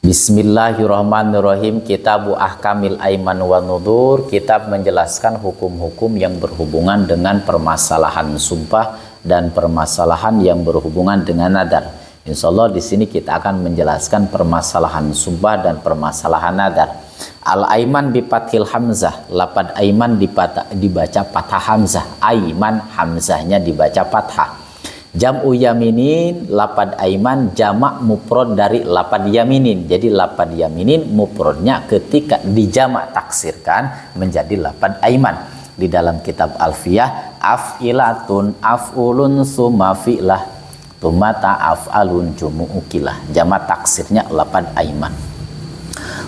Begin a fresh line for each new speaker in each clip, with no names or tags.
Bismillahirrahmanirrahim. Kitabu Ahkamil Aiman wa Nudur. Kitab menjelaskan hukum-hukum yang berhubungan dengan permasalahan sumpah dan permasalahan yang berhubungan dengan nadar. Insyaallah di sini kita akan menjelaskan permasalahan sumpah dan permasalahan nadar. Al-Aiman bi fathil hamzah. Lafaz Aiman dibaca fathah hamzah. Aiman hamzahnya dibaca fathah. Jam'u yaminin, lapad aiman jamak mufrad dari lapad yaminin. Jadi lapad yaminin mufradnya ketika dijamak taksirkan menjadi lapad aiman. Di dalam kitab Alfiyah, af'ilatun af'ulun summa fi'lah tumata af'alun jumu'ukilah. Jamak taksirnya lapad aiman.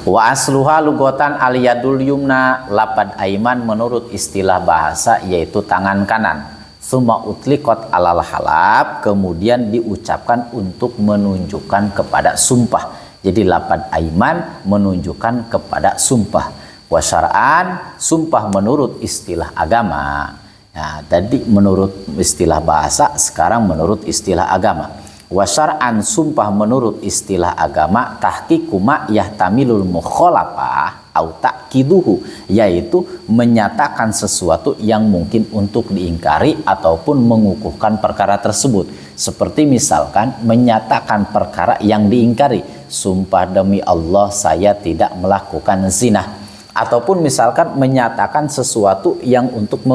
Wa asluha lugotan al yadul yumna. Lapad aiman menurut istilah bahasa yaitu tangan kanan. Summa utliqat alal halab, kemudian diucapkan untuk menunjukkan kepada sumpah. Jadi lapad aiman menunjukkan kepada sumpah. Wasyar'an, sumpah menurut istilah agama. Nah, tadi menurut istilah bahasa, sekarang menurut istilah agama. Wasyar'an, sumpah menurut istilah agama, tahqiqu ma yahtamilul mukhalafah au ta'kiduhu, yaitu menyatakan sesuatu yang mungkin untuk diingkari ataupun mengukuhkan perkara tersebut. Seperti misalkan menyatakan perkara yang diingkari, sumpah demi Allah saya tidak melakukan zina, ataupun misalkan menyatakan sesuatu yang untuk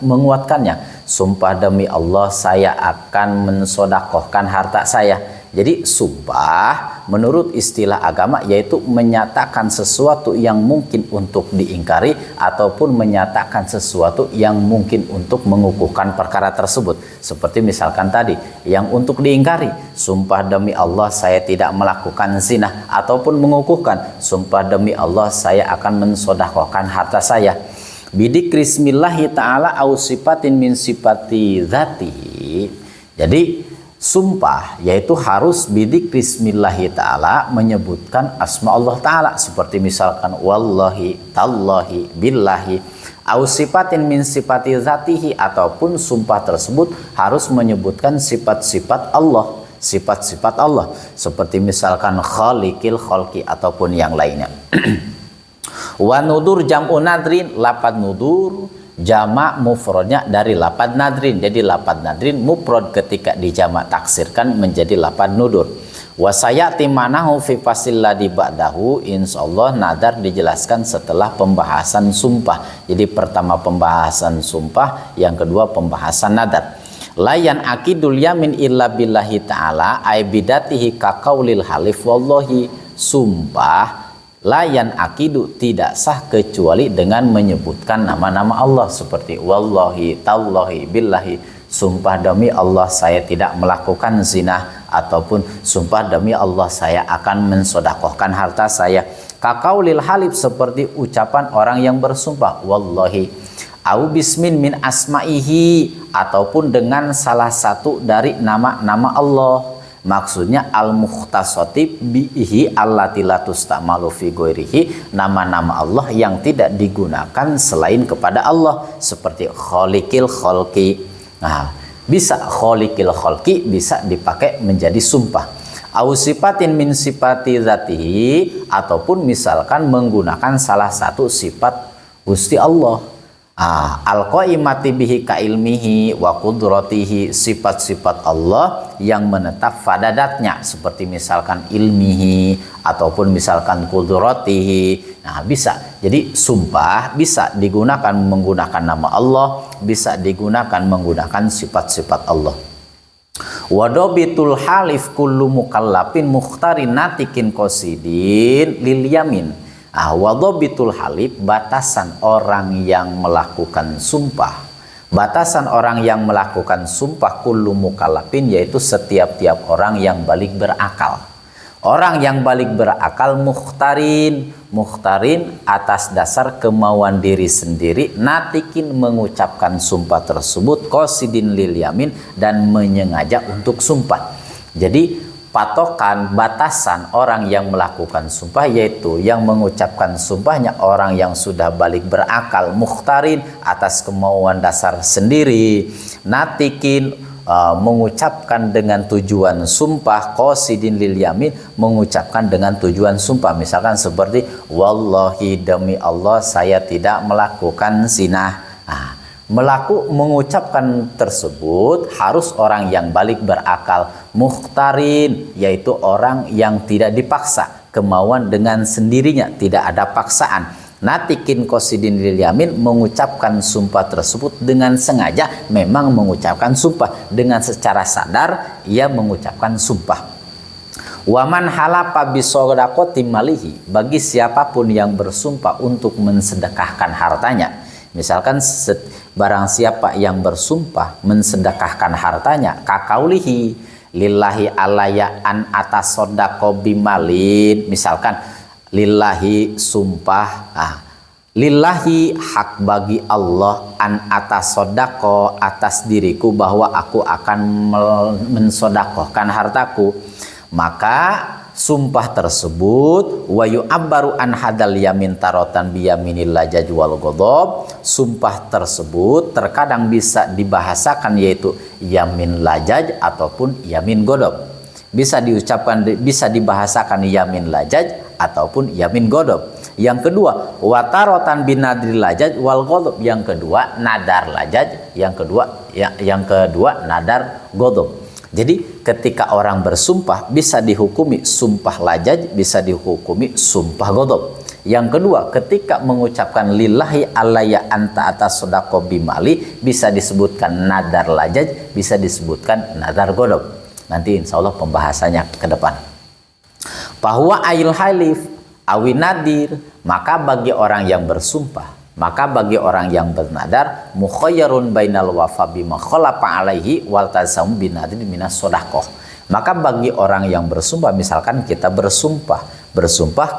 menguatkannya, sumpah demi Allah saya akan mensodakohkan harta saya. Jadi sumpah menurut istilah agama yaitu menyatakan sesuatu yang mungkin untuk diingkari ataupun menyatakan sesuatu yang mungkin untuk mengukuhkan perkara tersebut. Seperti misalkan tadi yang untuk diingkari, sumpah demi Allah saya tidak melakukan zina, ataupun mengukuhkan, sumpah demi Allah saya akan mensodakohkan harta saya. Bidikrismillahi ta'ala au sifatin min sifati dzatihi. Jadi sumpah yaitu harus bidik bismillahi ta'ala menyebutkan asma Allah ta'ala, seperti misalkan wallahi, tallahi, billahi, au sifatin min sifati zatihi, ataupun sumpah tersebut harus menyebutkan sifat-sifat Allah, sifat-sifat Allah, seperti misalkan khaliqil khalqi ataupun yang lainnya. Wa nudur jam'u nadrin, lapad nudur jamak mufradnya dari lapad nadrin. Jadi lapad nadrin mufrad ketika dijamak taksirkan menjadi lapad nudur. Wasayati manahu fi fasil ladzi ba'dahu. Insyaallah nadar dijelaskan setelah pembahasan sumpah. Jadi pertama pembahasan sumpah, yang kedua pembahasan nadar. Layan akidul yamin illa billahi ta'ala ay bidatihi ka qaulil halif wallahi. Sumpah layan akidu tidak sah kecuali dengan menyebutkan nama-nama Allah, seperti wallahi, tallahi, billahi, sumpah demi Allah saya tidak melakukan zina, ataupun sumpah demi Allah saya akan mensodakohkan harta saya. Kaqaulil halif, seperti ucapan orang yang bersumpah wallahi, au bismin min asma'ihi, ataupun dengan salah satu dari nama-nama Allah. Maksudnya al-mukhtasati bihi allati la tusta'malu fi ghairihi, nama-nama Allah yang tidak digunakan selain kepada Allah, seperti khaliqil khalqi. Nah, bisa khaliqil khalqi bisa dipakai menjadi sumpah. Au sifatin min sifati dzatihi, ataupun misalkan menggunakan salah satu sifat Gusti Allah. Al-qaimati bihi ka ilmihi wa qudratihi, sifat-sifat Allah yang menetap pada datnya, seperti misalkan ilmihi ataupun misalkan qudratihi. Nah, bisa. Jadi sumpah bisa digunakan menggunakan nama Allah, bisa digunakan menggunakan sifat-sifat Allah. Wadobitul halif kullu mukallafin mukhtarin natikin qasidin lil yamin. Wadhabitul halif, batasan orang yang melakukan sumpah. Batasan orang yang melakukan sumpah kullu mukallafin, yaitu setiap-tiap orang yang balik berakal. Orang yang balik berakal mukhtarin, mukhtarin atas dasar kemauan diri sendiri, natikin mengucapkan sumpah tersebut, qasidin lil yamin, dan menyengaja untuk sumpah. Jadi patokan batasan orang yang melakukan sumpah yaitu yang mengucapkan sumpahnya orang yang sudah balik berakal, mukhtarin atas kemauan dasar sendiri, natikin mengucapkan dengan tujuan sumpah, qasidin lil yamin, mengucapkan dengan tujuan sumpah. Misalkan seperti wallahi, demi Allah saya tidak melakukan zina. Mengucapkan tersebut harus orang yang balik berakal, mukhtarin, yaitu orang yang tidak dipaksa, kemauan dengan sendirinya, tidak ada paksaan. Natikin qasidin lil yamin, mengucapkan sumpah tersebut dengan sengaja, memang mengucapkan sumpah dengan secara sadar ia mengucapkan sumpah. Waman halafa bisadaqati malihi, bagi siapapun yang bersumpah untuk mensedekahkan hartanya. Misalkan barang siapa yang bersumpah mensedekahkan hartanya, kakaulihi lillahi alaya an atasodaqa bimalin, misalkan lillahi sumpah, lillahi hak bagi Allah, an atasodaqa atas diriku, bahwa aku akan mensodakohkan hartaku. Maka sumpah tersebut wa yu'abbaru an hadal yamin tarotan biyaminil lajaj wal ghadab, sumpah tersebut terkadang bisa dibahasakan yaitu yamin lajaj ataupun yamin ghadab. Bisa diucapkan, bisa dibahasakan yamin lajaj ataupun yamin ghadab. Yang kedua watarotan binadri lajaj wal ghadab, yang kedua nadar lajaj, yang kedua nadar ghadab. Jadi ketika orang bersumpah bisa dihukumi sumpah lajaj, bisa dihukumi sumpah ghadab. Yang kedua, ketika mengucapkan lillahi alaya anta atas sodako bimali, bisa disebutkan nadar lajaj, bisa disebutkan nadar ghadab. Nanti insya Allah pembahasannya ke depan. Bahwa ayul halif awi nadir, maka bagi orang yang bersumpah, maka bagi orang yang bernadar, mukhayyarun bainal wafa bima khalafa alaihi wal tazam binadri minas sodaqoh. Maka bagi orang yang bersumpah, misalkan kita bersumpah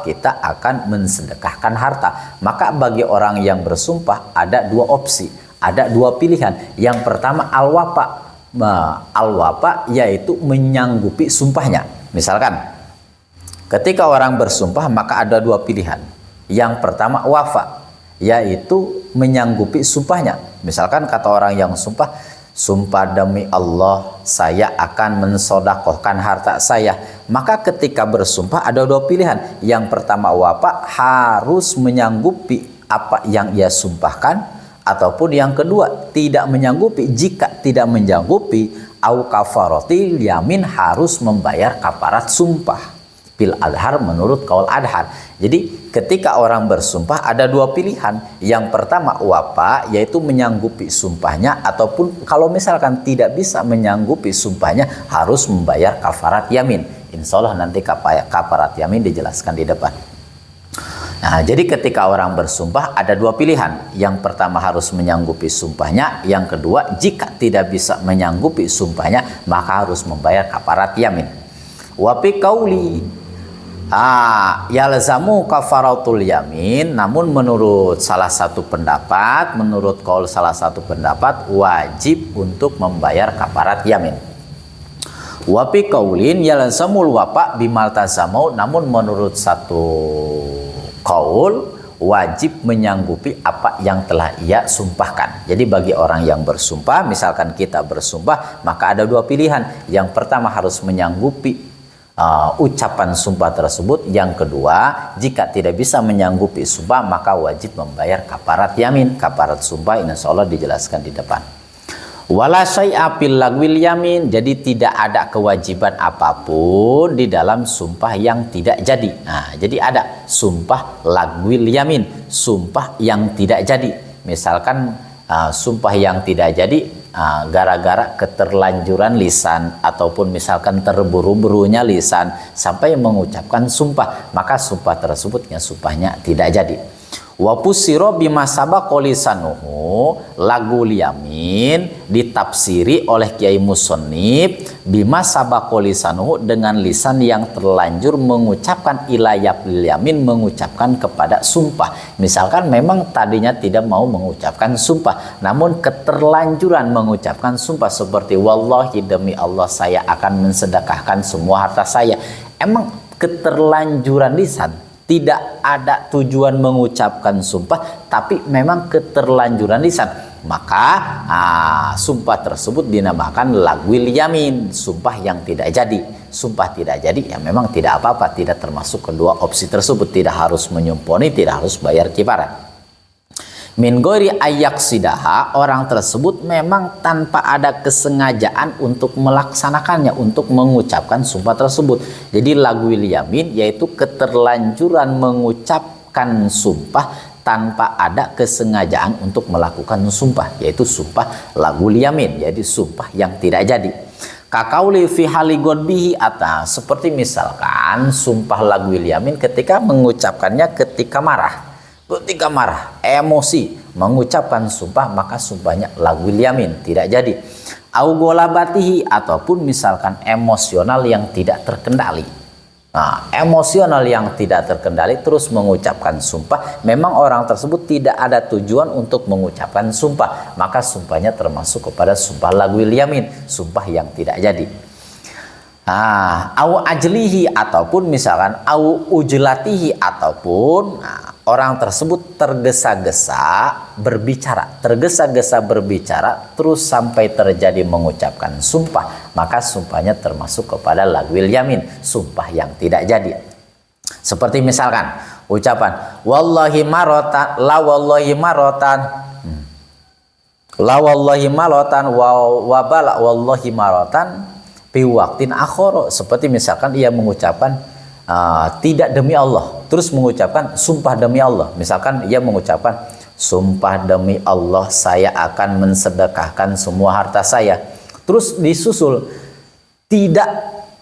kita akan mensedekahkan harta, maka bagi orang yang bersumpah ada dua opsi, ada dua pilihan. Yang pertama al-wafa, yaitu menyanggupi sumpahnya. Misalkan ketika orang bersumpah maka ada dua pilihan. Yang pertama wafa, yaitu menyanggupi sumpahnya. Misalkan kata orang yang sumpah demi Allah saya akan mensodakohkan harta saya. Maka ketika bersumpah ada dua pilihan. Yang pertama wafa, harus menyanggupi apa yang ia sumpahkan, ataupun yang kedua tidak menyanggupi. Jika tidak menyanggupi, au kafarati yamin, harus membayar kafarat sumpah. Bil adhar, menurut kaul adhar. Jadi ketika orang bersumpah ada dua pilihan. Yang pertama wafa, yaitu menyanggupi sumpahnya, ataupun kalau misalkan tidak bisa menyanggupi sumpahnya harus membayar kafarat yamin. Insya Allah nanti kafarat yamin dijelaskan di depan. Nah, jadi ketika orang bersumpah ada dua pilihan. Yang pertama harus menyanggupi sumpahnya. Yang kedua, jika tidak bisa menyanggupi sumpahnya maka harus membayar kafarat yamin. Wapi kauli yalzamu kafaratul yamin, namun menurut salah satu pendapat, menurut kaul salah satu pendapat, wajib untuk membayar kafarat yamin. Wapi kaulin yalzamul wafa bimal tazamau, namun menurut satu kaul wajib menyanggupi apa yang telah ia sumpahkan. Jadi bagi orang yang bersumpah, misalkan kita bersumpah, maka ada dua pilihan. Yang pertama harus menyanggupi ucapan sumpah tersebut. Yang kedua, jika tidak bisa menyanggupi sumpah maka wajib membayar kafarat yamin. Kafarat sumpah insya Allah dijelaskan di depan. Wala syai'a fil lagwil yamin, jadi tidak ada kewajiban apapun di dalam sumpah yang tidak jadi. Nah, jadi ada sumpah lagwil yamin, sumpah yang tidak jadi. Misalkan sumpah yang tidak jadi gara-gara keterlanjuran lisan, ataupun misalkan terburu-burunya lisan sampai mengucapkan sumpah, maka sumpah tersebutnya sumpahnya tidak jadi. Wa pusiro bima sabaqa lisanuhu, lagul yamin ditafsiri oleh Kiai Musannif bima sabaqa lisanuhu, dengan lisan yang terlanjur mengucapkan ilayab lil yamin, mengucapkan kepada sumpah. Misalkan memang tadinya tidak mau mengucapkan sumpah, namun keterlanjuran mengucapkan sumpah seperti wallahi demi Allah saya akan mensedekahkan semua harta saya. Emang keterlanjuran lisan, tidak ada tujuan mengucapkan sumpah, tapi memang keterlanjuran lisan. maka sumpah tersebut dinamakan lagwil yamin, sumpah yang tidak jadi. Sumpah tidak jadi ya memang tidak apa-apa, tidak termasuk kedua opsi tersebut, tidak harus menyumponi, tidak harus bayar kifarat. Min ghairi ayyaksidaha, orang tersebut memang tanpa ada kesengajaan untuk melaksanakannya, untuk mengucapkan sumpah tersebut. Jadi lagwil yamin yaitu keterlanjuran mengucapkan sumpah tanpa ada kesengajaan untuk melakukan sumpah, yaitu sumpah lagwil yamin, jadi sumpah yang tidak jadi. Kakauli fi hali godbihi atas, seperti misalkan sumpah lagwil yamin ketika mengucapkannya ketika marah, emosi, mengucapkan sumpah, maka sumpahnya lagwil yamin, tidak jadi. Au golabatihi, ataupun misalkan emosional yang tidak terkendali. Emosional yang tidak terkendali terus mengucapkan sumpah, memang orang tersebut tidak ada tujuan untuk mengucapkan sumpah, maka sumpahnya termasuk kepada sumpah lagwil yamin, sumpah yang tidak jadi. Au ajlihi, ataupun misalkan au ujlatihi, ataupun orang tersebut tergesa-gesa berbicara terus sampai terjadi mengucapkan sumpah, maka sumpahnya termasuk kepada lagwil yamin, sumpah yang tidak jadi. Seperti misalkan ucapan wallahi marotan, la wallahi marotan, la wallahi marotan, wa bala wallahi marotan fi waqtin akhara. Seperti misalkan ia mengucapkan tidak demi Allah, terus mengucapkan sumpah demi Allah. Misalkan ia mengucapkan sumpah demi Allah saya akan mensedekahkan semua harta saya, terus disusul tidak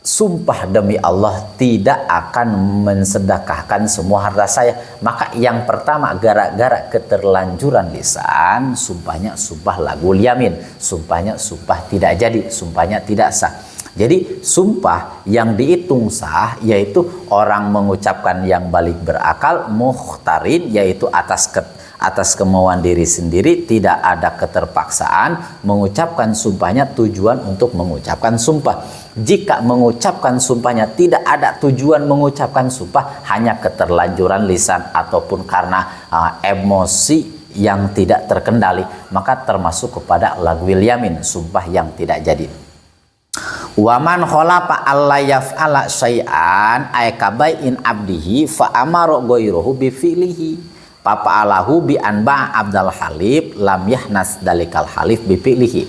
sumpah demi Allah tidak akan mensedekahkan semua harta saya, maka yang pertama gara-gara keterlanjuran lisan, sumpahnya sumpah lagwil yamin, sumpahnya sumpah tidak jadi, sumpahnya tidak sah. Jadi sumpah yang dihitung sah yaitu orang mengucapkan yang balik berakal, mukhtarin, yaitu atas kemauan diri sendiri, tidak ada keterpaksaan, mengucapkan sumpahnya tujuan untuk mengucapkan sumpah. Jika mengucapkan sumpahnya tidak ada tujuan mengucapkan sumpah, hanya keterlanjuran lisan ataupun karena emosi yang tidak terkendali, maka termasuk kepada lagwil yamin, sumpah yang tidak jadi. Waman kholafa alla yaf'ala syai'an ay kabai'in abdihi fa amara ghairuhu bi fi'lihi papa'alahu bi anba' abdal halif lam yahnas dalikal halif bi fi'lihi.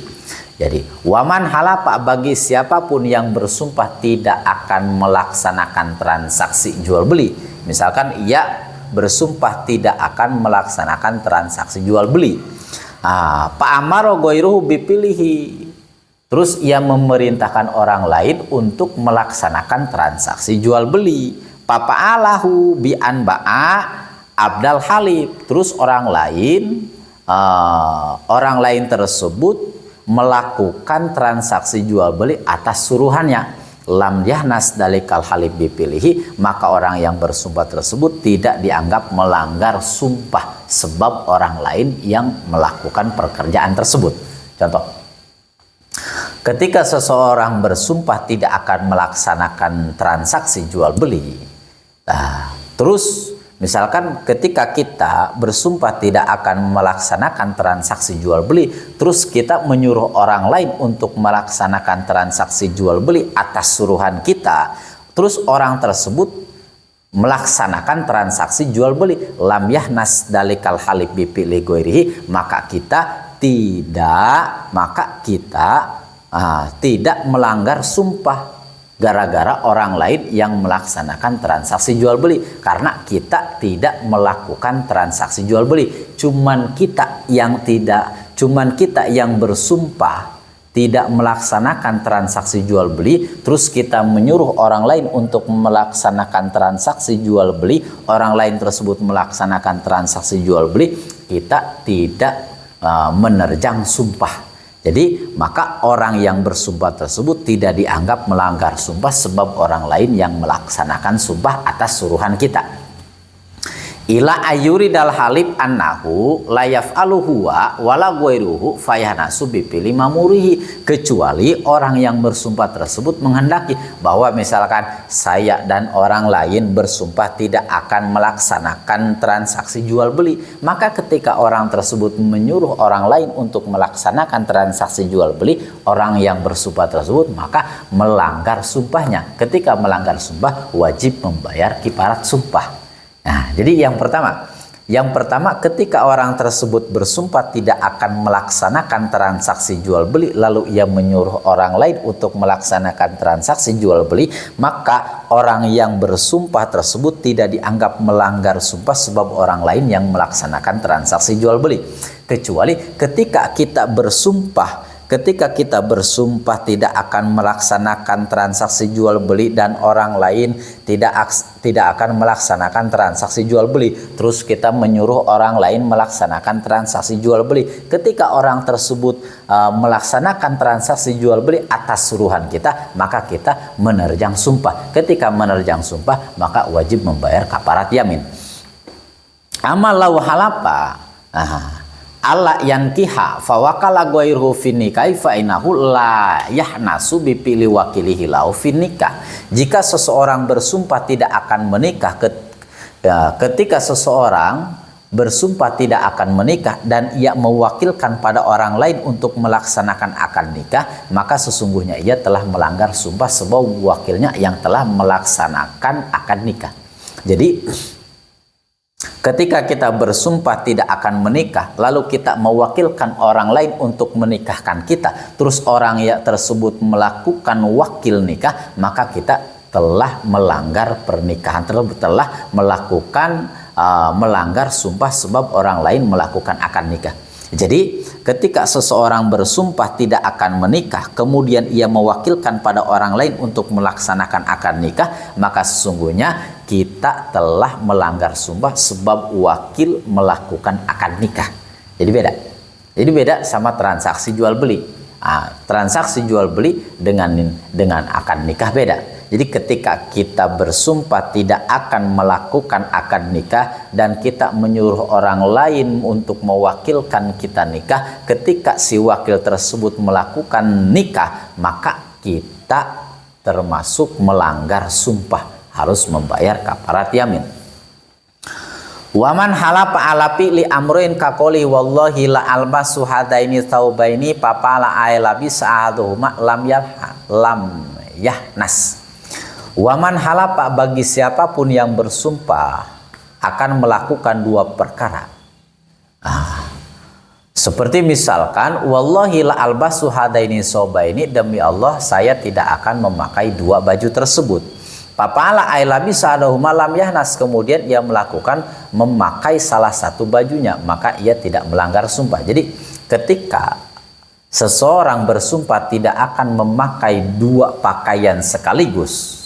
Jadi waman halafa, bagi siapapun yang bersumpah tidak akan melaksanakan transaksi jual beli, misalkan ia bersumpah tidak akan melaksanakan transaksi jual beli, fa amara ghairuhu bi fi'lihi, terus ia memerintahkan orang lain untuk melaksanakan transaksi jual beli, papa alahu bi anba'a abdal halif, terus orang lain tersebut melakukan transaksi jual beli atas suruhannya, lam yahnas dalikal halif bipilihi, maka orang yang bersumpah tersebut tidak dianggap melanggar sumpah sebab orang lain yang melakukan pekerjaan tersebut. Contoh, ketika seseorang bersumpah tidak akan melaksanakan transaksi jual beli, terus misalkan ketika kita bersumpah tidak akan melaksanakan transaksi jual beli, terus kita menyuruh orang lain untuk melaksanakan transaksi jual beli atas suruhan kita, terus orang tersebut melaksanakan transaksi jual beli, lam yahnas dalikal halif bipili goirihi, maka kita tidak melanggar sumpah gara-gara orang lain yang melaksanakan transaksi jual beli, karena kita tidak melakukan transaksi jual beli, cuman kita yang bersumpah tidak melaksanakan transaksi jual beli, terus kita menyuruh orang lain untuk melaksanakan transaksi jual beli, orang lain tersebut melaksanakan transaksi jual beli, kita tidak menerjang sumpah. Jadi maka orang yang bersumpah tersebut tidak dianggap melanggar sumpah sebab orang lain yang melaksanakan sumpah atas suruhan kita. ila ayuri dal halib annahu layaf aluhuwa wala guairuhu fayahnasu bipili mamurihi, kecuali orang yang bersumpah tersebut menghendaki bahwa misalkan saya dan orang lain bersumpah tidak akan melaksanakan transaksi jual beli, maka ketika orang tersebut menyuruh orang lain untuk melaksanakan transaksi jual beli, orang yang bersumpah tersebut maka melanggar sumpahnya. Ketika melanggar sumpah wajib membayar kifarat sumpah. Nah, jadi yang pertama ketika orang tersebut bersumpah tidak akan melaksanakan transaksi jual beli lalu ia menyuruh orang lain untuk melaksanakan transaksi jual beli, maka orang yang bersumpah tersebut tidak dianggap melanggar sumpah sebab orang lain yang melaksanakan transaksi jual beli. Kecuali ketika kita bersumpah tidak akan melaksanakan transaksi jual beli dan orang lain tidak akan melaksanakan transaksi jual beli, terus kita menyuruh orang lain melaksanakan transaksi jual beli. Ketika orang tersebut melaksanakan transaksi jual beli atas suruhan kita, maka kita menerjang sumpah. Ketika menerjang sumpah maka wajib membayar kafarat yamin. Amal lau halapa Allah yankiha fawakala ghairuhu finnikai fa innahu la yahnasu bipili wakilihi lau finnikah. Jika seseorang bersumpah tidak akan menikah, ketika seseorang bersumpah tidak akan menikah dan ia mewakilkan pada orang lain untuk melaksanakan akad nikah, maka sesungguhnya ia telah melanggar sumpah sebab wakilnya yang telah melaksanakan akad nikah. Jadi ketika kita bersumpah tidak akan menikah, lalu kita mewakilkan orang lain untuk menikahkan kita, terus orang yang tersebut melakukan wakil nikah, maka kita telah melanggar pernikahan tersebut, telah melanggar sumpah sebab orang lain melakukan akad nikah. Jadi ketika seseorang bersumpah tidak akan menikah kemudian ia mewakilkan pada orang lain untuk melaksanakan akad nikah, maka sesungguhnya kita telah melanggar sumpah sebab wakil melakukan akad nikah. Jadi beda sama transaksi jual beli. Transaksi jual beli dengan akad nikah beda. Jadi ketika kita bersumpah tidak akan melakukan akad nikah dan kita menyuruh orang lain untuk mewakilkan kita nikah, ketika si wakil tersebut melakukan nikah, maka kita termasuk melanggar sumpah, harus membayar kafarat yamin. Waman halafa alapi li amrin kakoli wallahi la albasu hadaini thaubaini papala ailabi sa'aduhuma lam yahnas. Waman halafa, bagi siapapun yang bersumpah akan melakukan dua perkara. Seperti misalkan wallahi la albasu hadaini thaubaini, demi Allah saya tidak akan memakai dua baju tersebut. Papala ailabi sa'aduhuma lam yahnas, kemudian ia memakai salah satu bajunya, maka ia tidak melanggar sumpah. Jadi ketika seseorang bersumpah tidak akan memakai dua pakaian sekaligus,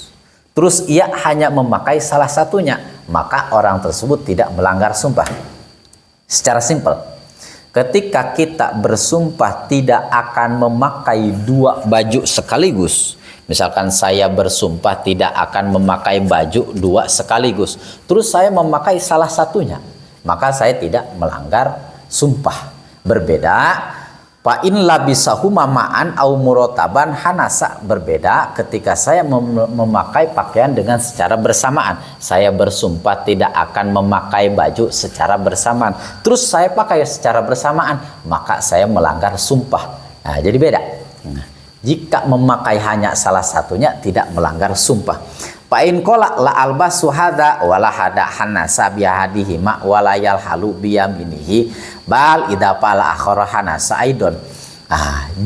terus ia hanya memakai salah satunya, maka orang tersebut tidak melanggar sumpah. Secara simpel, ketika kita bersumpah tidak akan memakai dua baju sekaligus, misalkan saya bersumpah tidak akan memakai baju dua sekaligus, terus saya memakai salah satunya, maka saya tidak melanggar sumpah. Berbeda fa in labisahuma ma'an au murotaban hanasa, berbeda ketika saya memakai pakaian dengan secara bersamaan. Saya bersumpah tidak akan memakai baju secara bersamaan, terus saya pakai secara bersamaan, maka saya melanggar sumpah. Nah, jadi beda. Jika memakai hanya salah satunya tidak melanggar sumpah. Fa in qala la albasu hada wala hada hanasa bihadihi ma wala yalhalu biyaminihi bal idza fala akhara hanasa aidon.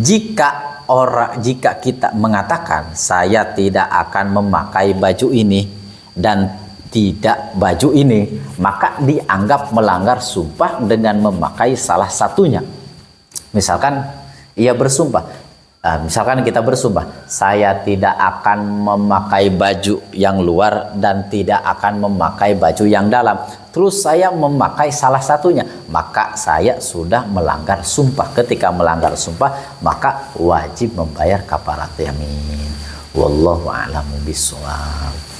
Jika kita mengatakan saya tidak akan memakai baju ini dan tidak baju ini, maka dianggap melanggar sumpah dengan memakai salah satunya. Misalkan ia bersumpah, misalkan kita bersumpah saya tidak akan memakai baju yang luar dan tidak akan memakai baju yang dalam, terus saya memakai salah satunya, maka saya sudah melanggar sumpah. Ketika melanggar sumpah maka wajib membayar kafarat yamin. Wallahu a'lamu bishawab.